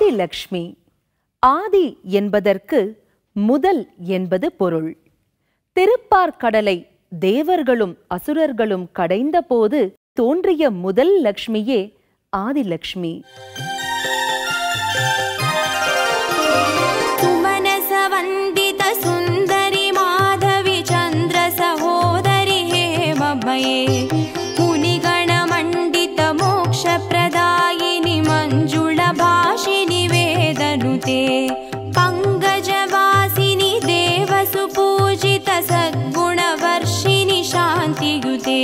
ஆதிலக்ஷ்மி. ஆதி என்பதற்கு முதல் என்பது பொருள். திருப்பார்கடலை தேவர்களும் அசுரர்களும் கடைந்த போது தோன்றிய முதல் லக்ஷ்மியே ஆதிலக்ஷ்மி. சுமனசவந்தித சுந்தரி மாதவி சந்திர சகோதரி ஹேமமயே முனிகண மண்டித மோக்ஷ பிரதாயினி மஞ்சுள பாஷினி வேதனுதே பங்கஜவாசினி தேவசு பூஜித சத்குண வர்ஷினி சாந்தியுதே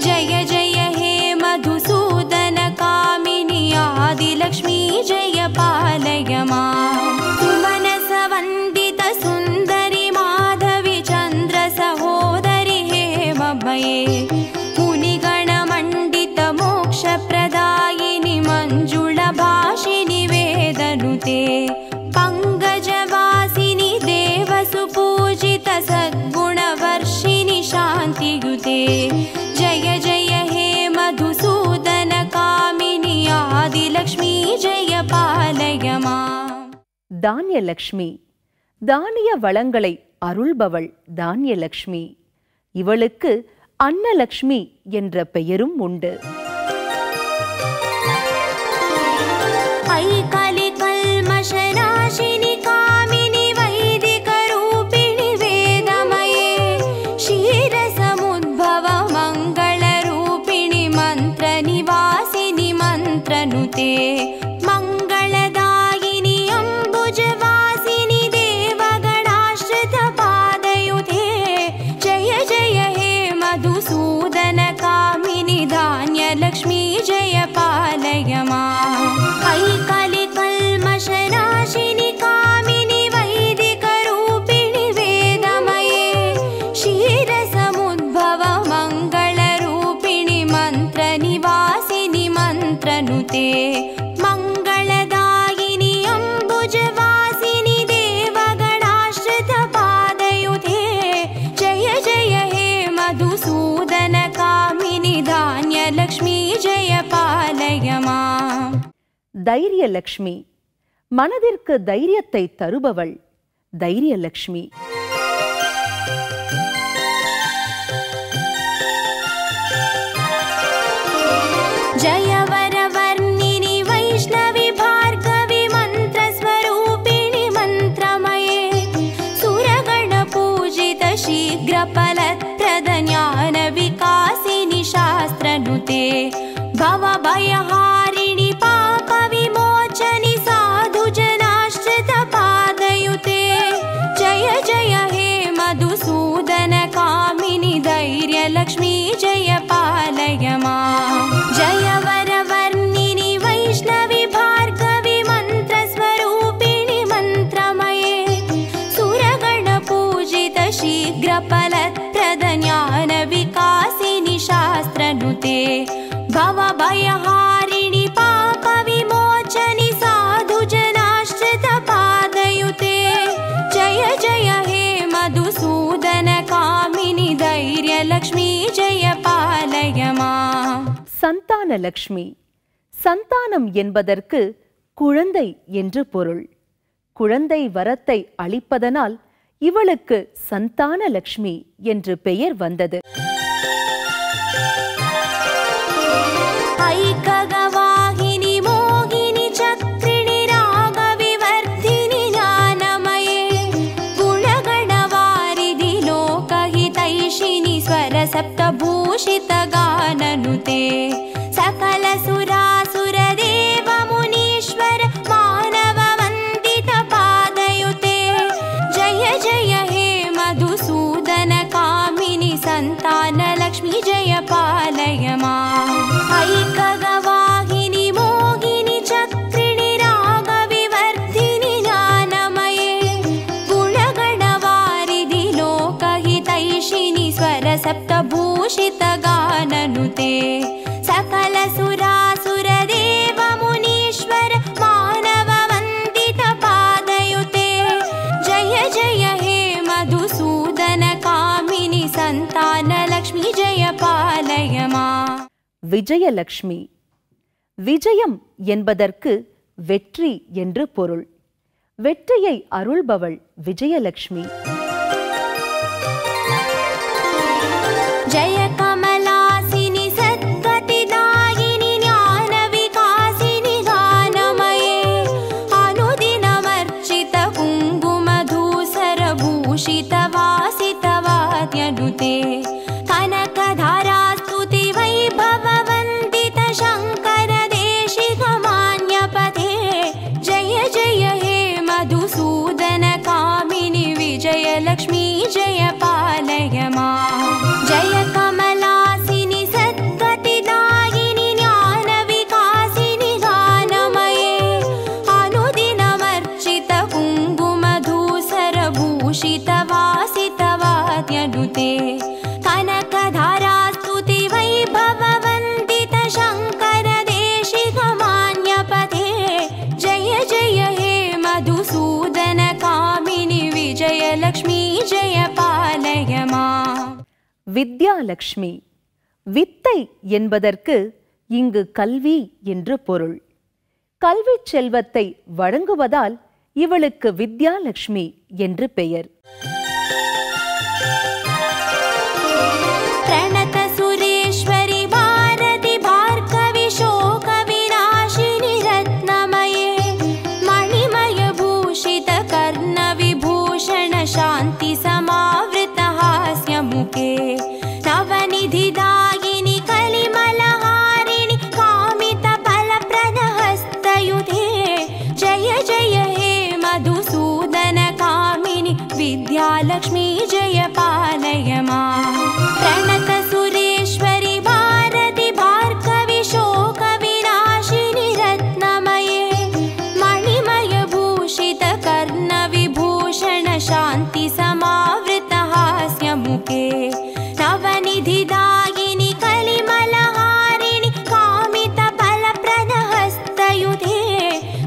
ஜய ஜய ஹே மதுசூதன காமினி ஆதிலக்ஷ்மி ஜய பாலய மாம். சுமனசவந்தித சுந்தரி மாதவி சந்திர சகோதரி ஹேமமயே முனிகண மண்டித மோக்ஷ பிரதாயினி மஞ்சுள பாஷினி வேதனுதே பங்கஜவாசினி தேவசு பூஜித சத்குண வர்ஷினி சாந்தியுதே ஜய ஜய ஹே மதுசூதன காமினி ஆதிலக்ஷ்மி ஜய பாலய மாம். தானியலக்ஷ்மி. தானிய வளங்களை அருள்பவள் தானியலக்ஷ்மி. இவளுக்கு அன்னலக்ஷ்மி என்ற பெயரும் உண்டு. ஐகலி கல்மஷநாசினி காமினி வைதிக ரூபிணி வேதமயே ஷீரசமுத்பவ மங்கள ரூபிணி மந்திர நிவாசினி மந்திரனுதே மங்களதாயினி அம்புஜவாசினி தேவகணாஸ்ருத பாதயுதே ஜய ஜய ஹே மதுசூதன காமினி தானியலக்ஷ்மி ஜய பாலய மாம். ஐகலி கல்மஷநாசினி காமினி வைதிக ரூபிணி வேதமயே ஷீரசமுத்பவ மங்கள ரூபிணி மந்திர நிவாசினி மந்திரனுதே மங்களதாயினி அம்புஜவாசினி தேவகணாஸ்ருத பாதயுதே ஜய ஜய ஹே மதுசூதன காமினி தானியலக்ஷ்மி ஜய பாலய மாம். தைரியலக்ஷ்மி. மனதிற்கு தைரியத்தை தருபவள் தைரியலக்ஷ்மி. जय वरवर्णिनि वैष्णवी भार्गवी मन्त्रस्वरूपिणि मन्त्रमये सुरगण पूजित शीघ्र फलप्रद ज्ञान विकासिनि शास्त्रनुते भवभयहारिणि पाप विमोचनि साधु जनाश्रित पादयुते जय जय हे मधुसूदन कामिनि धैर्यलक्ष्मी जय पालय माम्. जय वरवर्णिनि वैष्णवी भार्गवी मन्त्रस्वरूपिणि मन्त्रमये सुरगण पूजित शीघ्र फलप्रद ज्ञान विकासिनि शास्त्रनुते भवभयहारिणि पाप विमोचनि साधु जनाश्रित पादयुते जय जय हे मधुसूदन कामिनि धैर्यलक्ष्मी जय पालय माम्. சந்தானலக்ஷ்மி. சந்தானம் என்பதற்கு குழந்தை என்று பொருள். குழந்தை வரத்தை அளிப்பதனால் இவளுக்கு சந்தானலக்ஷ்மி என்று பெயர் வந்தது. ஐககவாகினி மோகினி சக்ரிணி ராகவிவர்த்தினி ஞானமயே குணகணவாரிதி லோகஹிதைஷினி ஸ்வரசப்தபூஷித கானனுதே सकल सुरासुर देव मुनीश्वर मानव वन्दित पादयुते जय जय हे मधुसूदन कामिनि संतान लक्ष्मी जय पालय माम्. ऐकगवाहिनि मोहिनि चक्रिणि रागविवर्धिनि ज्ञानमये गुणगणवारिधि लोकहितैषिणि स्वरसप्तभूषित गाननुते सकल सुरासुर देव मुनीश्वर मानव वन्दित पादयुते जय जय हे मधुसूदन कामिनि संतान लक्ष्मी जय पालय माम्. விஜயலக்ஷ்மி. விஜயம் என்பதற்கு வெற்றி என்று பொருள். வெற்றியை அருள்பவள் விஜயலட்சுமி. ஜய கமலாசினி சத்கதிதாயினி ஞான விகாசினி கானமயே அனுதினமர்ச்சித குங்குமதூசர பூஷித வாசித வாத்யனுதே கனகதாரா स्तुति वैभव वन्दित शङ्कर देशिक मान्यपते जय जय हे मधुसूदन कामिनि विजयलक्ष्मी जय पालय मां जय कमलासिनि सद्गतिदायिनि ज्ञान विकासिनि गानमये अनुदिनमर्चित कुङ्कुमधूसर भूषित वासित वाद्यनुते कनकधारा स्तुति वैभव वन्दित शङ्कर देशिक मान्यपते जय जय हे मधुसूदन कामिनि विजयलक्ष्मी जय पालय मां வித்யாலட்சுமி. வித்தை என்பதற்கு இங்கு கல்வி என்று பொருள். கல்வி செல்வத்தை வழங்குவதால் இவளுக்கு வித்யாலட்சுமி என்று பெயர். प्रणत सुरेश्वरि भारति भार्गवि शोक विनाशिनि रत्नमये मणिमय भूषित कर्ण विभूषण शान्ति समावृत हास्य मुखे नवनिधिदायिनि कलिमलहारिणि कामित फलप्रद हस्तयुधे जय जय हे मधुसूदन कामिनि विद्यालक्ष्मी जय पालय मां प्रणत सुरेश्वरि भारति भार्गवि शोक विनाशिनि रत्नमये मणिमय भूषित कर्ण विभूषण शान्ति समावृत हास्य मुखे नवनिधिदायिनि कलिमलहारिणि कामित फलप्रद हस्तयुधे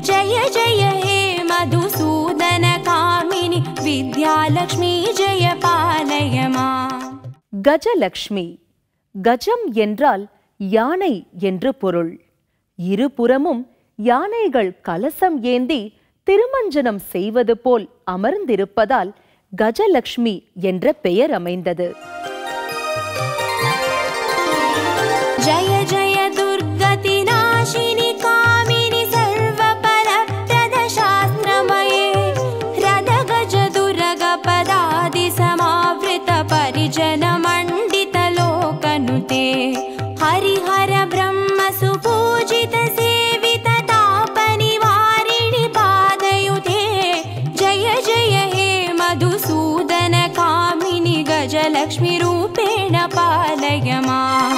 जय जय हे मधुसूदन कामिनि विद्यालक्ष्मी जय पालय मां கஜலட்சுமி. கஜம் என்றால் யானை என்று பொருள். இருபுறமும் யானைகள் கலசம் ஏந்தி திருமஞ்சனம் செய்வது போல் அமர்ந்திருப்பதால் கஜலட்சுமி என்ற பெயர் அமைந்தது. जय जय दुर्गति नाशिनि कामिनि सर्वपरप्रद शास्त्रमये रद गज दुर्ग पदादि समावृत परिजन मण्डित लोकनुते हरिहर ब्रह्म सुपूजित सेवित तापनिवारिणि पादयुते जय जय हे मधुसूदन कामिनि गजलक्ष्मी रूपेण पालय मां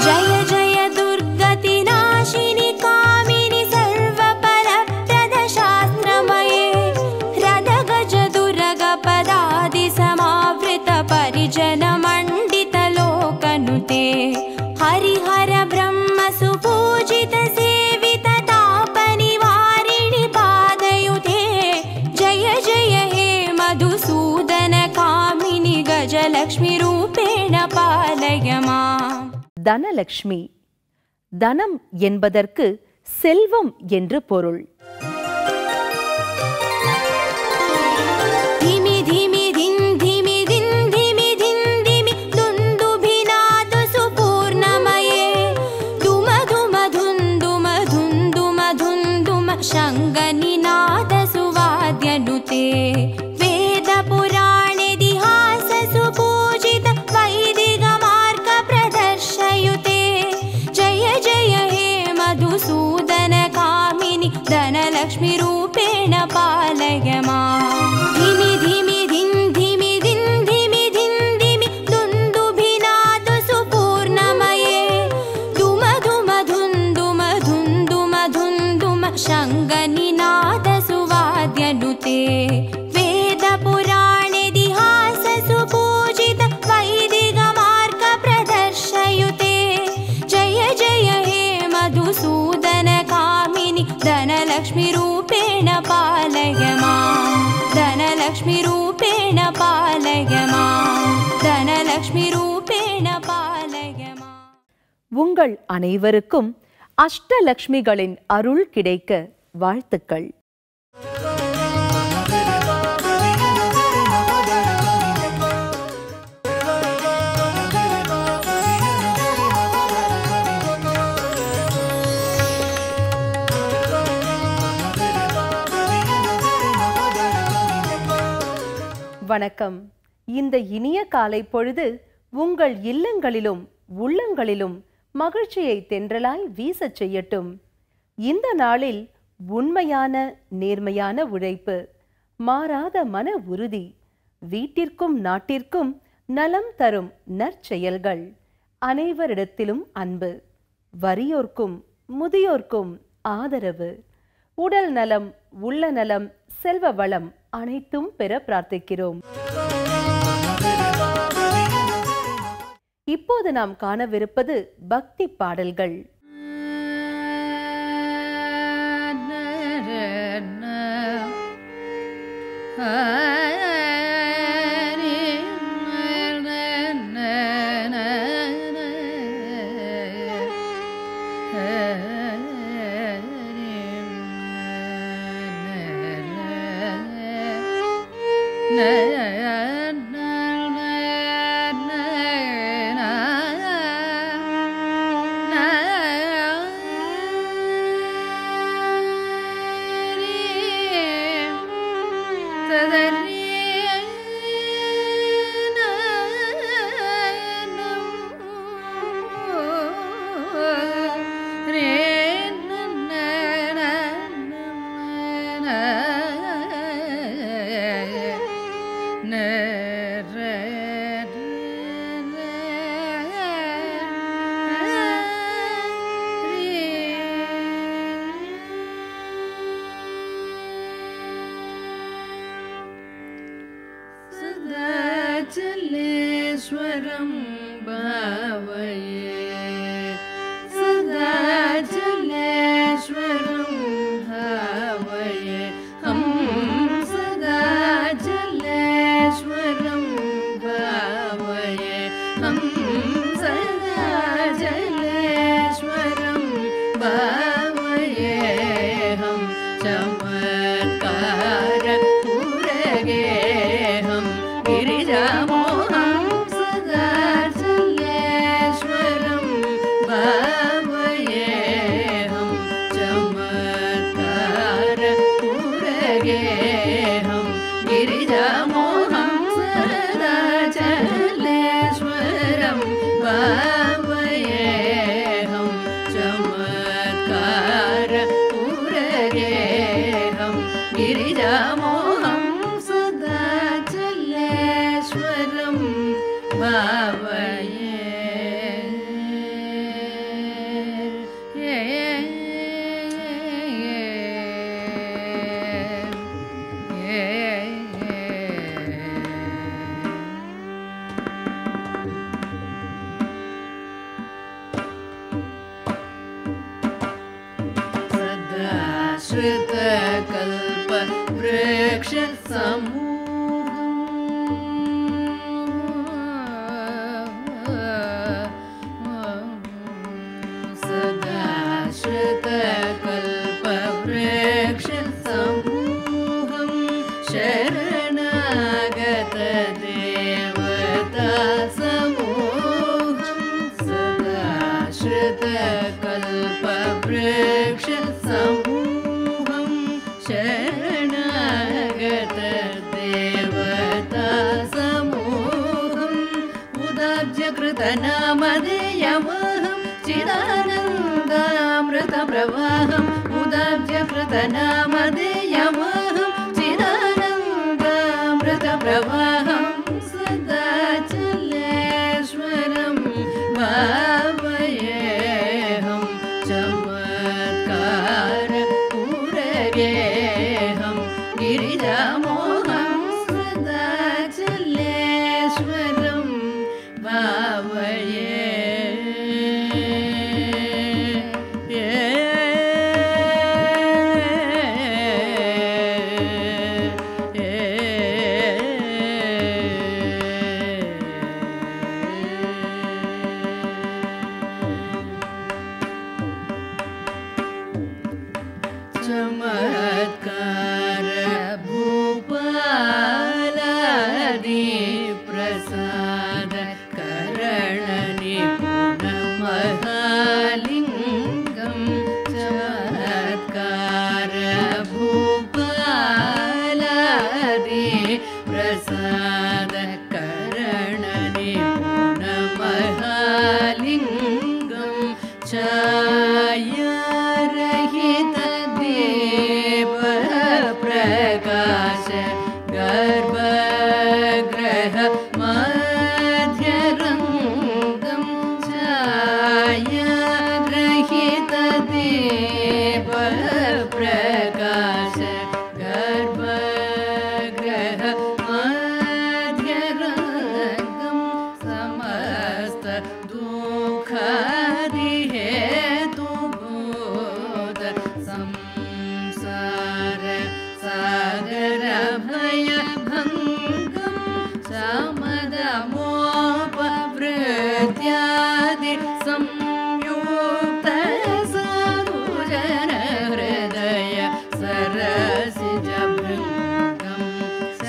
जय जय दुर्गति नाशिनि कामिनि सर्वपरप्रद शास्त्रमये रद गज दुर्ग पदादि समावृत परिजन मण्डित लोकनुते हरिहर ब्रह्म सुपूजित सेवित तापनिवारिणि पादयुते जय जय हे मधुसूदन कामिनि गजलक्ष्मी रूपेण पालय मां தனலட்சுமி. தனம் என்பதற்கு செல்வம் என்று பொருள். धिमि धिमि धिं धिमि धिं धिमि धिं धिमि दुन्दुभिनाद सुपूर्णमये धुम धुम धुन्दुम धुन्दुम धुन्दुम शङ्गनिनाद सुवाद्यनुते वेद पुराणेतिहास सुपूजित वैदिक मार्ग प्रदर्शयुते जय जय हे मधुसूदन कामिनि धनलक्ष्मी रूपेण पालय मां धिमि धिमि धिं धिमि धिं धिमि धिं धिमि दुन्दुभिनाद सुपूर्णमये धुम धुम धुन्दुम धुन्दुम धुन्दुम शङ्गनिनाद सुवाद्यनुते वेद पुराणेतिहास सुपूजित वैदिक मार्ग प्रदर्शयुते जय जय हे मधुसूदन कामिनि धनलक्ष्मी रूपेण पालय मां धनलक्ष्मी रूपेण पालय मां धनलक्ष्मी रूपेण पालय मां உங்கள் அனைவருக்கும் அஷ்டலக்ஷ்மிகளின் அருள் கிடைக்க வாழ்த்துக்கள். வணக்கம். இந்த இனிய காலை பொழுது உங்கள் இல்லங்களிலும் உள்ளங்களிலும் மகிழ்ச்சியை தென்றலாய் வீசச் செய்யட்டும். இந்த நாளில் உண்மையான நேர்மையான உழைப்பு, மாறாத மன உறுதி, வீட்டிற்கும் நாட்டிற்கும் நலம் தரும் நற்செயல்கள், அனைவரிடத்திலும் அன்பு, வறியோர்க்கும் முதியோர்க்கும் ஆதரவு, உடல் நலம், உள்ள நலம், செல்வ வளம் அனைத்தும் பெற பிரார்த்திக்கிறோம். இப்போது நாம் காணவிருப்பது பக்தி பாடல்கள். मध्यरङ्गं छायारहितदेव प्रकाश गर्भगृह मध्यरङ्गं समस्त दुःखादिहेतुभूत संसार सागरभयभङ्गं समदमोपवृत्यादि संयुक्त साधुजनहृदय सरसिजभृङ्गं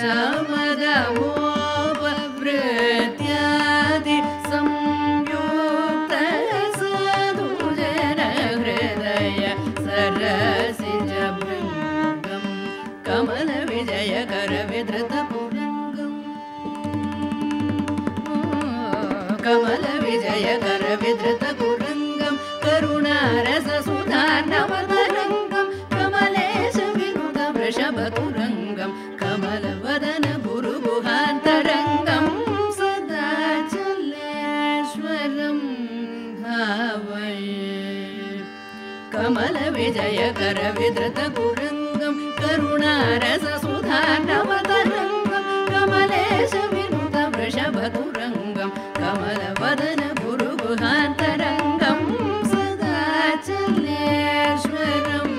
समदमोपवृत्यादि संयुक्त साधुजनहृदय सरसिजभृङ्गं कमलविजयकर विधृतपुरङ्गम् कमलविजयकर विधृतपुरङ्गं करुणारससुधार्णवतरङ्गं कमलेश विनुत वृषभतुरङ्गं कमलवदन गुरुगुहान्तरङ्गं सदा चलेश्वरं भावये कमलविजयकर विधृतपुरङ्गं करुणारससुधार्णवतरङ्गं कमलेश विनुत वृषभतुरङ्गं कमलवदन गुरुगुहान्तरङ्गं सदा चलेश्वरं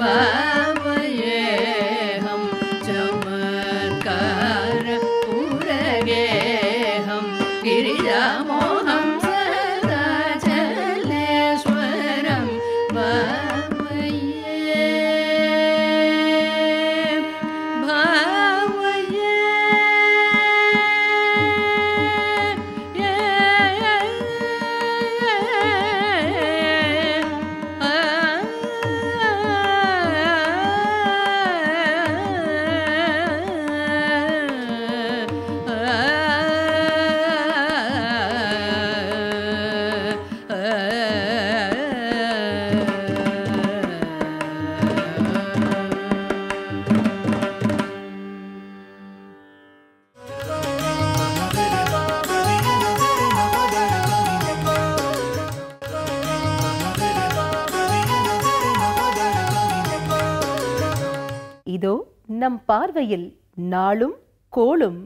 भावयेऽहं चमत्कार पुरगेऽहं गिरिजामोहं सदा चलेश्वरं இதோ நம் பார்வையில் நாளும் கோளும்.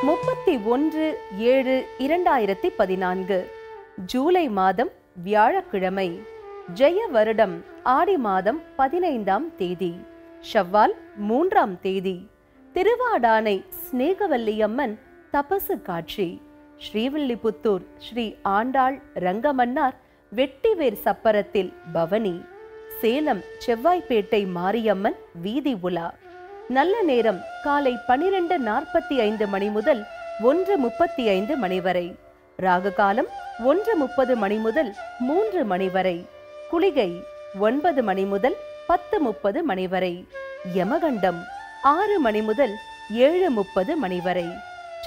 முப்பத்தி 1/7/2014 ஜூலை மாதம் வியாழக்கிழமை, ஜெய வருடம் ஆடி மாதம் 15ஆம் தேதி, ஷவ்வால் 3ஆம் தேதி, திருவாடானை ஸ்நேகவல்லியம்மன் தபசு காட்சி. ஸ்ரீவில்லிபுத்தூர் ஸ்ரீ ஆண்டாள் ரங்கமன்னார் வெட்டிவேர் சப்பரத்தில் பவனி. சேலம் செவ்வாய்ப்பேட்டை மாரியம்மன் வீதி உலா. நல்ல நேரம் காலை 12:45 மணி முதல் 1:35 மணி வரை. ராகு காலம் 1:30 மணி முதல் 3 மணி வரை. குளிகை 9 மணி முதல் 10:30 மணி வரை. யமகண்டம் 6 மணி முதல் 7:30 மணி வரை.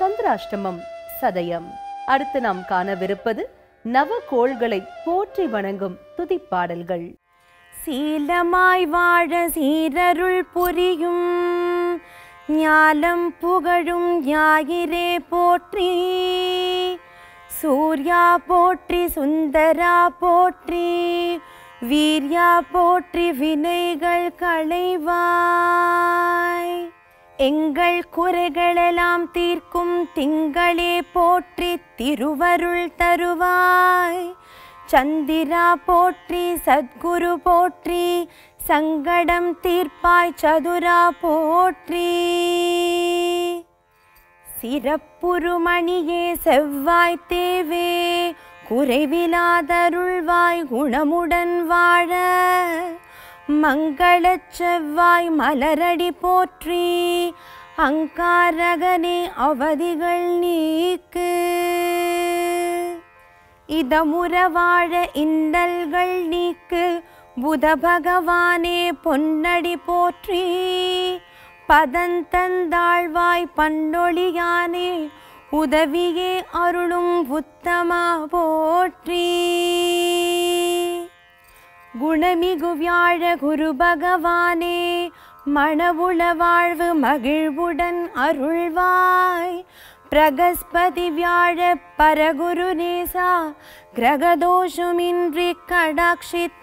சந்திராஷ்டமம் சதயம். அடுத்து நாம் காணவிருப்பது நவகோள்களை போற்றி வணங்கும் துதிப்பாடல்கள். சீலமாய் வாழ சீரருள் புரியும் ஞாலம் புகழும் ஞாயிறே போற்றி. சூர்யா போற்றி, சுந்தரா போற்றி, வீர்யா போற்றி, வினைகள் களைவாய். எங்கள் குறைகளெல்லாம் தீர்க்கும் திங்களே போற்றி, திருவருள் தருவாய். சந்திரா போற்றி, சத்குரு போற்றி, சங்கடம் தீர்ப்பாய் சதுரா போற்றி. சிறப்புருமணியே செவ்வாய் தேவே, குறைவிலாதருள்வாய் குணமுடன் வாழ. மங்களச் செவ்வாய் மலரடி போற்றி, அங்காரகனே அவதிகள் நீக்கு. இதமுற வாழ இன்னல்கள் நீக்கு, புத பகவானே பொன்னடி போற்றி. பதந்தந்தாழ்வாய் பன்னொழியானே, உதவியே அருளும் உத்தமா போற்றி. குணமிகு வியாழ குரு பகவானே மணவுள வாழ்வு மகிழ்வுடன் அருள்வாய். பிரகஸ்பதி வியாழ பரகுரு நேசா கிரகதோஷமின்றி கடாட்சித்தருள்வாய்.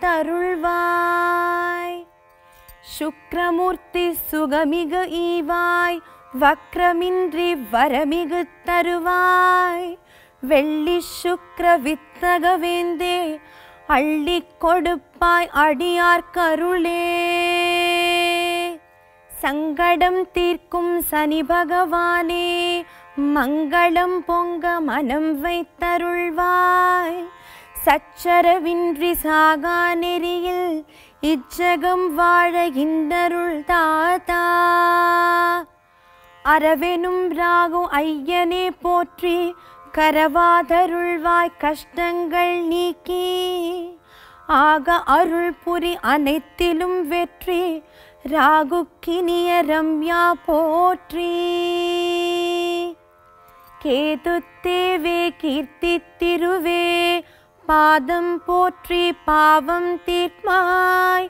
சுக்ரமூர்த்தி சுகமிகு ஈவாய் வக்ரமின்றி வரமிகு தருவாய். வெள்ளி சுக்ர வித்தகவேந்தே அள்ளி கொடுப்பாய் அடியார்க்கருளே. சங்கடம் தீர்க்கும் சனி பகவானே மங்களம் பொங்க மனம் வைத்தருள்வாய். சச்சரவின்றி சாகா நெறியில் இச்சகம் வாழ இந்தருள் தாத்தா. அரவெனும் ராகு ஐயனே போற்றி கரவாதருள்வாய் கஷ்டங்கள் நீக்கி. ஆக அருள் புரி அனைத்திலும் வெற்றி ராகுக்கினிய ரம்யா போற்றி. கேது தேவே கீர்த்தி திருவே பாதம் போற்றி பாவம் தீர்ப்பாய்.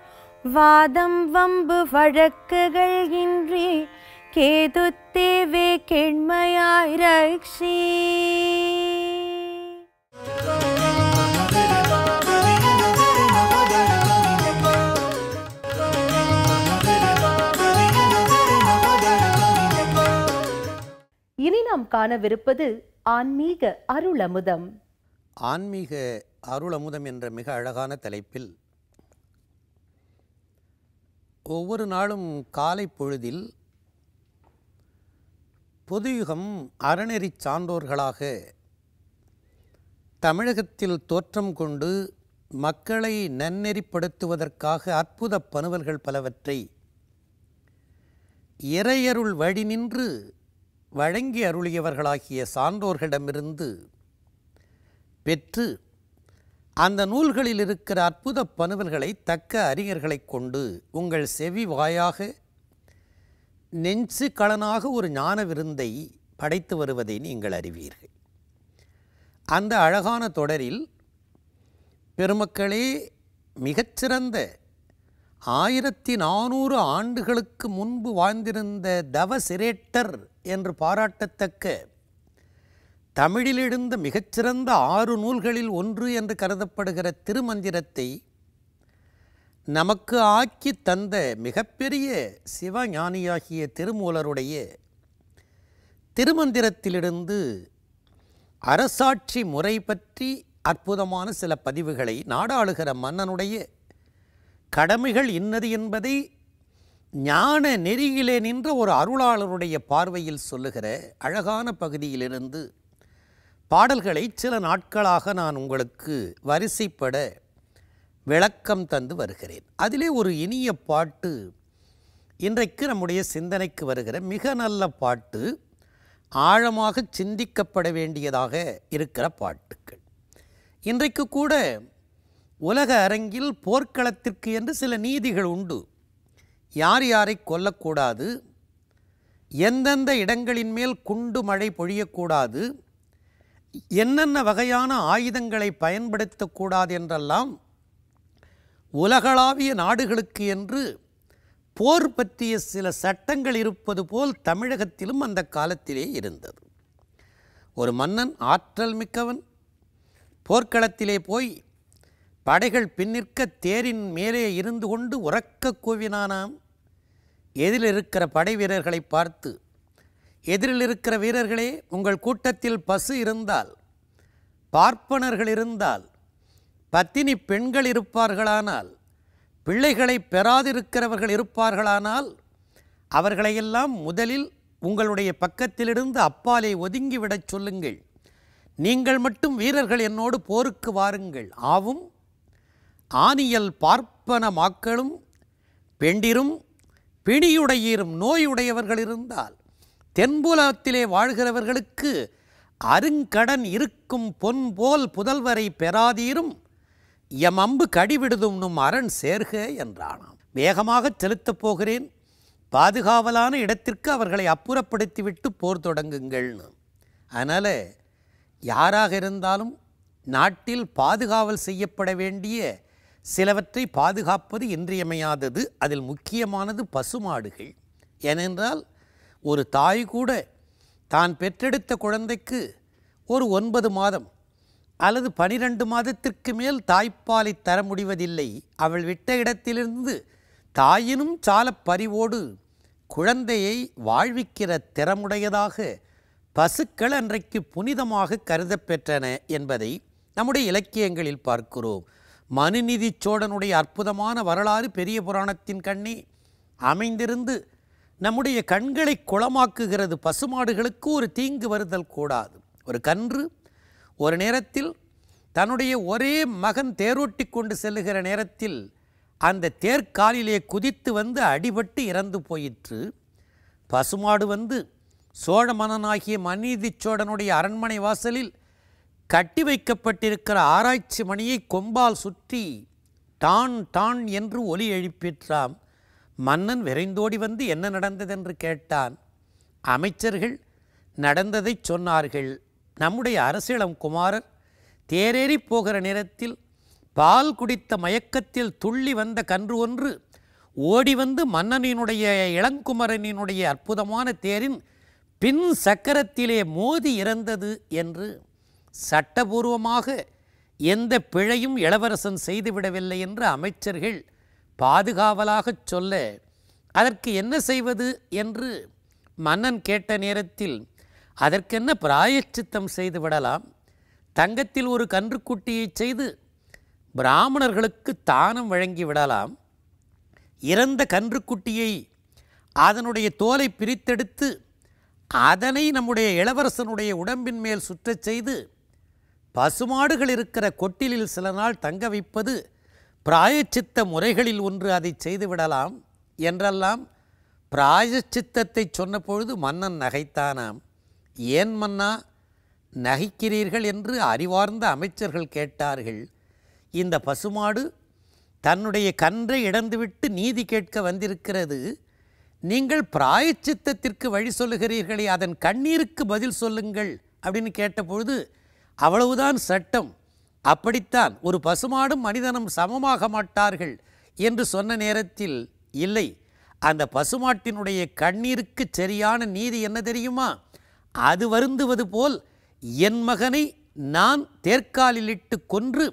வாதம் வம்பு வழக்குகள் இன்றி கேது தேவே கேண்மையாய் ரக்ஷி. இனி நாம் காணவிருப்பது ஆன்மீக அருளமுதம். ஆன்மீக அருளமுதம் என்ற மிக அழகான தலைப்பில் ஒவ்வொரு நாளும் காலை பொழுதில் பொதுயுகம் அறநெறி சான்றோர்களாக தமிழகத்தில் தோற்றம் கொண்டு மக்களை நன்னெறிப்படுத்துவதற்காக அற்புத பணுவல்கள் பலவற்றை இறையருள் வழி நின்று வழங்கி அருளியவர்களாகிய சான்றோர்களிடமிருந்து பெற்று அந்த நூல்களில் இருக்கிற அற்புத பணுவல்களை தக்க அறிஞர்களை கொண்டு உங்கள் செவி வாயாக நெஞ்சு களனாக ஒரு ஞான விருந்தை படைத்து வருவதை நீங்கள் அறிவீர்கள். அந்த அழகான தொடரில் பெருமக்களே மிகச்சிறந்த 1400 ஆண்டுகளுக்கு முன்பு வாழ்ந்திருந்த தவ சிரேட்டர் என்று பாராட்டத்தக்க தமிழில் எழுந்த மிகச்சிறந்த 6 நூல்களில் ஒன்று என்று கருதப்படுகிற திருமந்திரத்தை நமக்கு ஆக்கி தந்த மிகப்பெரிய சிவஞானியாகிய திருமூலருடைய திருமந்திரத்திலிருந்து அரசாட்சி முறை பற்றி அற்புதமான சில பதிவுகளை நாடாளுகிற மன்னனுடைய கடமைகள் இன்னது என்பதை ஞான நெறியிலே நின்ற ஒரு அருளாளருடைய பார்வையில் சொல்லுகிற அழகான பகுதியிலிருந்து பாடல்களை சில நாட்களாக நான் உங்களுக்கு வரிசைப்பட விளக்கம் தந்து வருகிறேன். அதிலே ஒரு இனிய பாட்டு இன்றைக்கு நம்முடைய சிந்தனைக்கு வருகிற மிக நல்ல பாட்டு, ஆழமாக சிந்திக்கப்பட வேண்டியதாக இருக்கிற பாட்டுக்கள். இன்றைக்கு கூட உலக அரங்கில் போர்க்களத்திற்கு என்று சில நீதிகள் உண்டு. யார் யாரை கொல்லக்கூடாது, எந்தெந்த இடங்களின் மேல் குண்டு மழை பொழியக்கூடாது, என்னென்ன வகையான ஆயுதங்களை பயன்படுத்தக்கூடாது என்றெல்லாம் உலகளாவிய நாடுகளுக்கு என்று போர் பற்றிய சில சட்டங்கள் இருப்பது போல் தமிழகத்திலும் அந்த காலத்திலே இருந்தது. ஒரு மன்னன் ஆற்றல் மிக்கவன் போர்க்களத்திலே போய் படைகள் பின்னிற்க தேரின் மேலே இருந்து கொண்டு உரக்க கூவினானாம். எதிரில் இருக்கிற படை வீரர்களை பார்த்து, எதிரில் இருக்கிற வீரர்களே, உங்கள் கூட்டத்தில் பசு இருந்தால், பார்ப்பனர்கள் இருந்தால், பத்தினி பெண்கள் இருப்பார்களானால், பிள்ளைகளை பெறாதிருக்கிறவர்கள் இருப்பார்களானால் அவர்களையெல்லாம் முதலில் உங்களுடைய பக்கத்திலிருந்து அப்பாலே ஒதுங்கிவிடச் சொல்லுங்கள். நீங்கள் மட்டும் வீரர்கள் என்னோடு போருக்கு வாருங்கள். ஆவும் ஆனியல் பார்ப்பன மாக்களும் பெண்டிரும் பிணியுடையீரும் நோயுடையவர்கள் இருந்தால், தென்புலத்திலே வாழ்கிறவர்களுக்கு அருங்கடன் இருக்கும் பொன் போல் புதல்வரை பெறாதீரும், எம் அம்பு கடிவிடுதும் நும் அரண் சேர்க என்றானாம். வேகமாக செலுத்தப் போகிறேன், பாதுகாவலான இடத்திற்கு அவர்களை அப்புறப்படுத்திவிட்டு போர் தொடங்குங்கள்னு. அதனால் யாராக இருந்தாலும் நாட்டில் பாதுகாவல் செய்யப்பட வேண்டிய சிலவற்றை பாதுகாப்பது இன்றியமையாதது. அதில் முக்கியமானது பசுமாடுகள். ஏனென்றால் ஒரு தாய் கூட தான் பெற்றெடுத்த குழந்தைக்கு ஒரு 9 மாதம் அல்லது 12 மாதத்திற்கு மேல் தாய்ப்பாலை தர முடிவதில்லை. அவள் விட்ட இடத்திலிருந்து தாயினும் சால பரிவோடு குழந்தையை வாழ்விக்கிற திறமுடையதாக பசுக்கள் அன்றைக்கு புனிதமாக கருதப்பெற்றன என்பதை நம்முடைய இலக்கியங்களில் பார்க்கிறோம். மனுநீதி சோழனுடைய அற்புதமான வரலாறு பெரிய புராணத்தின் கண்ணே அமைந்திருந்து நம்முடைய கண்களை குளமாக்குகிறது. பசுமாடுகளுக்கு ஒரு தீங்கு வருதல் கூடாது. ஒரு கன்று ஒரு நேரத்தில் தன்னுடைய ஒரே மகன் தேரோட்டி கொண்டு செல்லுகிற நேரத்தில் அந்த தேர்காலிலே குதித்து வந்து அடிபட்டு இறந்து போயிற்று. பசுமாடு வந்து சோழ மன்னனாகிய மனுநீதி சோழனுடைய அரண்மனை வாசலில் கட்டி வைக்கப்பட்டிருக்கிற ஆராய்ச்சி மணியை கொம்பால் சுற்றி டான் டான் என்று ஒலி எழுப்பிற்றாம். மன்னன் விரைந்தோடி வந்து என்ன நடந்ததென்று கேட்டான். அமைச்சர்கள் நடந்ததை சொன்னார்கள். நம்முடைய அரசிளம் குமாரர் தேரேறி போகிற நேரத்தில் பால் குடித்த மயக்கத்தில் துள்ளி வந்த கன்று ஒன்று ஓடி வந்து மன்னனினுடைய இளங்குமரனினுடைய அற்புதமான தேரின் பின் சக்கரத்திலே மோதி இறந்தது என்று சட்டபூர்வமாக எந்த பிழையும் இளவரசன் செய்துவிடவில்லை என்று அமைச்சர்கள் பாதுகாவலாகச் சொல்ல, அதற்கு என்ன செய்வது என்று மன்னன் கேட்ட நேரத்தில் அதற்கென்ன பிராயச்சித்தம் செய்து விடலாம், தங்கத்தில் ஒரு கன்றுக்குட்டியை செய்து பிராமணர்களுக்கு தானம் வழங்கி விடலாம், இறந்த கன்றுக்குட்டியை அதனுடைய தோலை பிரித்தெடுத்து அதனை நம்முடைய இளவரசனுடைய உடம்பின் மேல் சுற்றச் செய்து பசுமாடுகள் இருக்கிற கொட்டிலில் சில நாள் தங்க வைப்பது பிராயச்சித்த முறைகளில் ஒன்று, அதை செய்து விடலாம் என்றெல்லாம் பிராயச்சித்தத்தை சொன்னபொழுது மன்னன் நகைத்தானாம். ஏன் மன்னா நகைக்கிறீர்கள் என்று அறிவார்ந்த அமைச்சர்கள் கேட்டார்கள். இந்த பசுமாடு தன்னுடைய கன்றை இழந்துவிட்டு நீதி கேட்க வந்திருக்கிறது. நீங்கள் பிராயச்சித்தத்திற்கு வழி சொல்லுகிறீர்களே, அதன் கண்ணீருக்கு பதில் சொல்லுங்கள் அப்படின்னு கேட்டபொழுது, அவ்வளவுதான் சட்டம், அப்படித்தான் ஒரு பசுமாடும் மனிதனும் சமமாக மாட்டார்கள் என்று சொன்ன நேரத்தில், இல்லை, அந்த பசுமாட்டினுடைய கண்ணீருக்கு சரியான நீதி என்ன தெரியுமா? அது வருந்துவது போல் என் மகனை நான் தேர்காலிலிட்டு கொன்று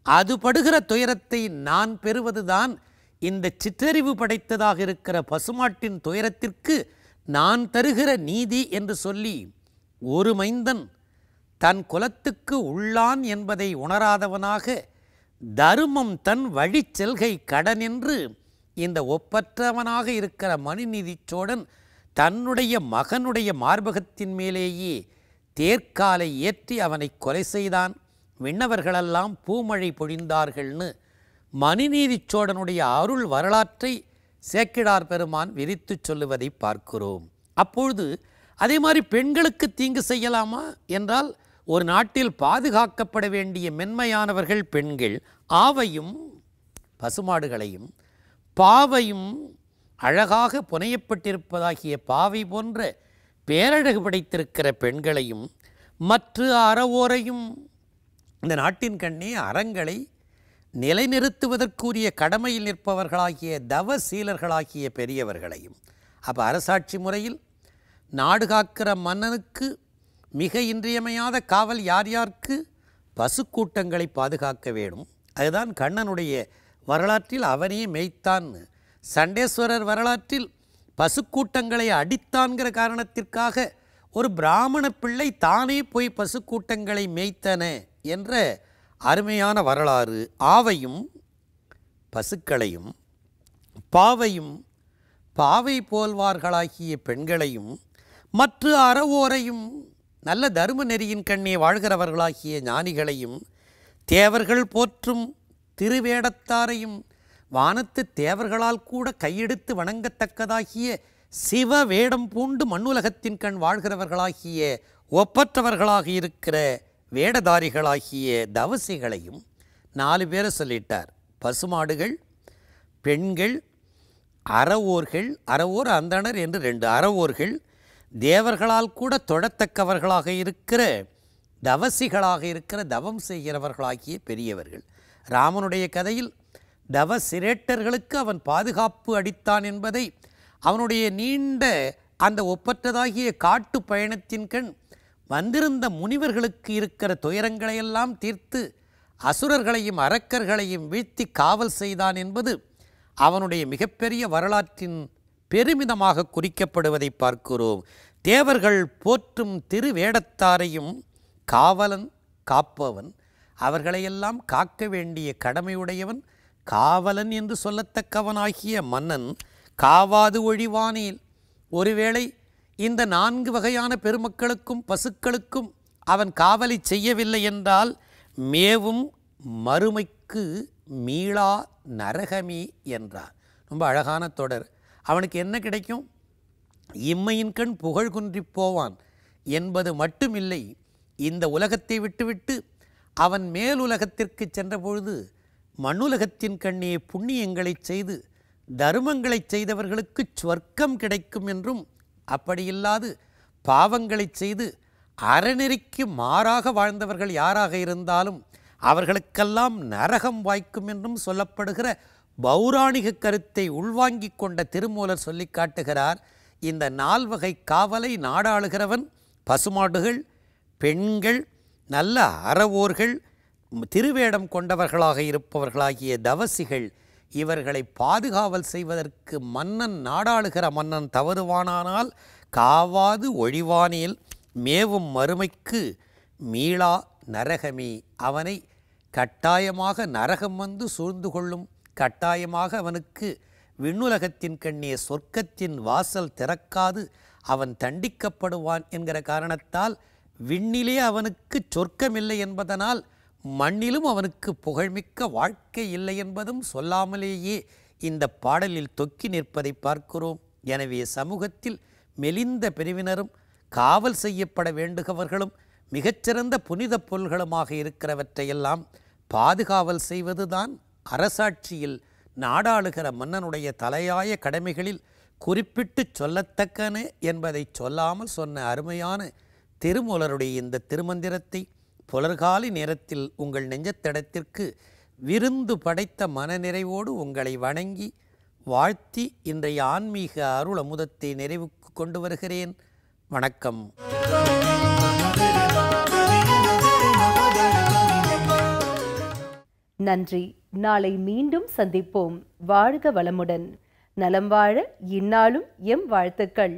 அது படுகிற துயரத்தை நான் பெறுவதுதான் இந்த சிற்றறிவு படைத்ததாக இருக்கிற பசுமாட்டின் துயரத்திற்கு நான் தருகிற நீதி என்று சொல்லி, ஒரு மைந்தன் தன் குலத்துக்கு உள்ளான் என்பதை உணராதவனாக தருமம் தன் வழி செல்கை கடன் என்று இந்த ஒப்பற்றவனாக இருக்கிற மனுநீதி சோழன் தன்னுடைய மகனுடைய மார்பகத்தின் மேலேயே தேர்காலை ஏற்றி அவனை கொலை செய்தான். விண்ணவர்களெல்லாம் பூமழை பொழிந்தார்கள்னு மனுநீதி சோழனுடைய அருள் வரலாற்றை சேக்கிழார் பெருமான் விரித்து சொல்லுவதை பார்க்கிறோம். அப்பொழுது அதே மாதிரி பெண்களுக்கு தீங்கு செய்யலாமா என்றால், ஒரு நாட்டில் பாதுகாக்கப்பட வேண்டிய மென்மையானவர்கள் பெண்கள். ஆவையும் பசுமாடுகளையும் பாவையும் அழகாக புனையப்பட்டிருப்பதாகிய பாவை போன்ற பேரழகு படைத்திருக்கிற பெண்களையும் மற்ற அறவோரையும், இந்த நாட்டின் கண்ணே அறங்களை நிலைநிறுத்துவதற்குரிய கடமையில் நிற்பவர்களாகிய தவசீலர்களாகிய பெரியவர்களையும். அப்போ அரசாட்சி முறையில் நாடு காக்கிற மன்னனுக்கு மிக இன்றியமையாத காவல் யார் யாருக்கு? பசுக்கூட்டங்களை பாதுகாக்க வேணும். அதுதான் கண்ணனுடைய வரலாற்றில் அவனே மேய்த்தான். சண்டேஸ்வரர் வரலாற்றில் பசுக்கூட்டங்களை அடித்தான்கிற காரணத்திற்காக ஒரு பிராமண பிள்ளை தானே போய் பசுக்கூட்டங்களை மேய்த்தன என்ற அருமையான வரலாறு. ஆவையும் பசுக்களையும் பாவையும் பாவை போல்வார்களாகிய பெண்களையும் மற்ற அறவோரையும் நல்ல தர்ம நெறியின் கண்ணே வாழ்கிறவர்களாகிய ஞானிகளையும் தேவர்கள் போற்றும் திருவேடத்தாரையும் வானத்து தேவர்களால் கூட கையெடுத்து வணங்கத்தக்கதாகிய சிவ வேடம் பூண்டு மண்ணுலகத்தின் கண் வாழ்கிறவர்களாகிய ஒப்பற்றவர்களாக இருக்கிற வேடதாரிகளாகிய தவசிகளையும் 4 பேரை சொல்லிட்டார். பசுமாடுகள், பெண்கள், அறவோர்கள், அறவோர் அந்தணர் என்று 2 அறவோர்கள், தேவர்களால் கூட தொடத்தக்கவர்களாக இருக்கிற தவசிகளாக இருக்கிற தவம் செய்கிறவர்களாகிய பெரியவர்கள். ராமனுடைய கதையில் தவ சிரேட்டர்களுக்கு அவன் பாதுகாப்பு அளித்தான் என்பதை அவனுடைய நீண்ட அந்த ஒப்பற்றதாகிய காட்டு பயணத்தின் கண் வந்திருந்த முனிவர்களுக்கு இருக்கிற துயரங்களையெல்லாம் தீர்த்து அசுரர்களையும் அரக்கர்களையும் வீழ்த்தி காவல் செய்தான் என்பது அவனுடைய மிகப்பெரிய வரலாற்றின் பெருமிதமாக குறிக்கப்படுவதை பார்க்கிறோம். தேவர்கள் போற்றும் திருவேடத்தாரையும் காவலன் காப்பவன், அவர்களையெல்லாம் காக்க வேண்டிய கடமையுடையவன் காவலன் என்று சொல்லத்தக்கவனாகிய மன்னன் காவாது ஒழிவானேல். ஒருவேளை இந்த 4 வகையான பெருமக்களுக்கும் பசுக்களுக்கும் அவன் காவலை செய்யவில்லை என்றால் மேவும் மறுமைக்கு மீளா நரகமே என்றார். ரொம்ப அழகான தொடர். அவனுக்கு என்ன கிடைக்கும்? இம்மையின் கண் புகழ் குன்றி போவான் என்பது மட்டுமில்லை, இந்த உலகத்தை விட்டுவிட்டு அவன் மேலுலகத்திற்கு சென்றபொழுது மண்ணுலகத்தின் கண்ணே புண்ணியங்களை செய்து தர்மங்களை செய்தவர்களுக்கு சொர்க்கம் கிடைக்கும் என்றும், அப்படியில்லாது பாவங்களை செய்து அறநெறிக்கு மாறாக வாழ்ந்தவர்கள் யாராக இருந்தாலும் அவர்களுக்கெல்லாம் நரகம் வாய்க்கும் என்றும் சொல்லப்படுகிற பௌராணிக கருத்தை உள்வாங்கிக் கொண்ட திருமூலர் சொல்லி காட்டுகிறார். இந்த 4 வகை காவலை நாடாளுகிறவன் பசுமாடுகள், பெண்கள், நல்ல அறவோர்கள், திருவேடம் கொண்டவர்களாக இருப்பவர்களாகிய தவசிகள், இவர்களை பாதுகாவல் செய்வதற்கு மன்னன் நாடாளுகிற மன்னன் தவறுவானானால் காவாது ஒழிவானேல் மேவும் மறுமைக்கு மீளா நரகமே. அவனை கட்டாயமாக நரகம் வந்து சூழ்ந்து கொள்ளும், கட்டாயமாக அவனுக்கு விண்ணுலகத்தின் கண்ணே சொர்க்கத்தின் வாசல் திறக்காது அவன் தண்டிக்கப்படுவான் என்கிற காரணத்தால் விண்ணிலே அவனுக்கு சொர்க்கமில்லை என்பதனால் மண்ணிலும் அவனுக்கு புகழ்மிக்க வாழ்க்கை இல்லை என்பதும் சொல்லாமலேயே இந்த பாடலில் தொக்கி நிற்பதை பார்க்கிறோம். எனவே சமூகத்தில் மெலிந்த பிரிவினரும் காவல் செய்யப்பட வேண்டுகவர்களும் மிகச்சிறந்த புனித பொருள்களுமாக இருக்கிறவற்றையெல்லாம் பாதுகாவல் செய்வதுதான் அரசாட்சியில் நாடாளுகிற மன்னனுடைய தலையாய கடமைகளில் குறிப்பிட்டு சொல்லத்தக்கன என்பதை சொல்லாமல் சொன்ன அருமையான திருமூலருடைய இந்த திருமந்திரத்தை புலர்காலை நேரத்தில் உங்கள் நெஞ்சத்தடத்திற்கு விருந்து படைத்த மனநிறைவோடு உங்களை வணங்கி வாழ்த்தி இன்றைய ஆன்மீக அருள் அமுதத்தை நிறைவுக்கு கொண்டு வருகிறேன். வணக்கம். நன்றி. நாளை மீண்டும் சந்திப்போம். வாழ்க வளமுடன். நலம் வாழ இந்நாளும் எம் வாழ்த்துக்கள்.